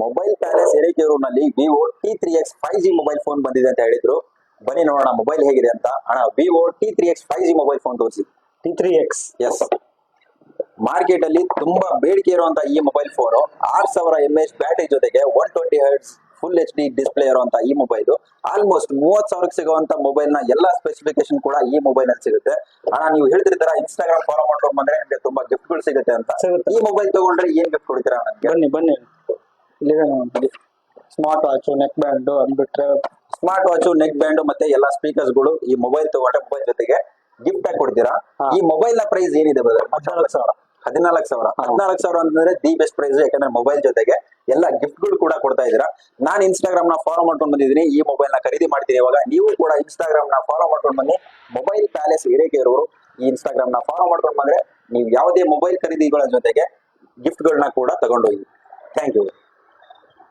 Mobile palace ಹಿರೇಕೆರೂರಿನಲ್ಲಿ Vivo T3X 5G mobile phone ಬಂದಿದೆ ಅಂತ ಹೇಳಿದ್ರು. ಬನ್ನಿ ನೋಡೋಣ ಮೊಬೈಲ್ ಹೇಗಿದೆ ಅಂತ. ಅಣ್ಣ Vivo T3X 5G mobile phone ತೋರಿಸಿ. T3X ಎಸ್, ಮಾರ್ಕೆಟ್ ಅಲ್ಲಿ ತುಂಬಾ ಬೇಡಿಕೆ ಇರುವಂತ ಈ ಮೊಬೈಲ್ ಫೋನ್ 6000 mAh ಬ್ಯಾಟರಿ ಜೊತೆಗೆ 120 Hz ಫುಲ್ HD ಡಿಸ್ಪ್ಲೇ ಇರುವಂತ ಈ ಮೊಬೈಲ್ ಆಲ್ಮೋಸ್ಟ್ 30,000 ಸಿಗುವಂತ ಮೊಬೈಲ್ ನ ಎಲ್ಲಾ ಸ್ಪೆಸಿಫಿಕೇಶನ್ ಕೂಡ ಈ ಮೊಬೈಲ್ ಅಲ್ಲಿ ಸಿಗುತ್ತೆ. ಅಣ್ಣ ನೀವು ಹೇಳ್ತಿರ್ತಾರ ಇನ್ಸ್ಟಾಗ್ರಾಮ್ ಫಾಲೋ ಮಾಡ್ಕೊಂಡು ಬಂದ್ರೆ ನಿಮಗೆ ತುಂಬಾ ಗಿಫ್ಟ್ ಗಳು ಸಿಗುತ್ತೆ ಅಂತ. ಈ ಮೊಬೈಲ್ ತಗೊಂಡ್ರೆ ಏನ್ ಗಿಫ್ಟ್ ಕೊಡ್ತೀರಾ ನನಗೆ? ಬನ್ನಿ ಸ್ಮಾರ್ಟ್ ವಾಚ್, ನೆಕ್ ಬ್ಯಾಂಡ್ ಅಂದ್ಬಿಟ್ರೆ ಸ್ಮಾರ್ಟ್ ವಾಚ್, ನೆಕ್ ಬ್ಯಾಂಡ್ ಮತ್ತೆ ಎಲ್ಲಾ ಸ್ಪೀಕರ್ಸ್ ಗಳು ಈ ಮೊಬೈಲ್ ತಗೊಂಡ್ರೆ ಮೊಬೈಲ್ ಜೊತೆಗೆ ಗಿಫ್ಟ್ ಆಗಿ ಕೊಡ್ತೀರಾ. ಈ ಮೊಬೈಲ್ ನ ಪ್ರೈಸ್ ಏನಿದೆ ಬ್ರದರ್? 14,000. 14,000 ಅಂತಂದ್ರೆ ದಿ ಬೆಸ್ಟ್ ಪ್ರೈಸ್. ಯಾಕಂದ್ರೆ ಮೊಬೈಲ್ ಜೊತೆಗೆ ಎಲ್ಲ ಗಿಫ್ಟ್ ಗಳು ಕೂಡ ಕೊಡ್ತಾ ಇದೀರಾ. ನಾನು ಇನ್ಸ್ಟಾಗ್ರಾಮ್ ನ ಫಾಲೋ ಮಾಡ್ಕೊಂಡು ಬಂದಿದ್ದೀನಿ, ಈ ಮೊಬೈಲ್ ನ ಖರೀದಿ ಮಾಡ್ತೀನಿ. ಇವಾಗ ನೀವು ಕೂಡ ಇನ್ಸ್ಟಾಗ್ರಾಮ್ ನ ಫಾಲೋ ಮಾಡ್ಕೊಂಡು ಬನ್ನಿ. ಮೊಬೈಲ್ ಪ್ಯಾಲೇಸ್ ಹಿರೇಕೆರೂರು ಈ ಇನ್ಸ್ಟಾಗ್ರಾಮ್ ನ ಫಾಲೋ ಮಾಡ್ಕೊಂಡು ಬಂದ್ರೆ ನೀವು ಯಾವುದೇ ಮೊಬೈಲ್ ಖರೀದಿಗಳ ಜೊತೆಗೆ ಗಿಫ್ಟ್ ಗಳನ್ನ ಕೂಡ ತಗೊಂಡೋಗಿ. Thank you.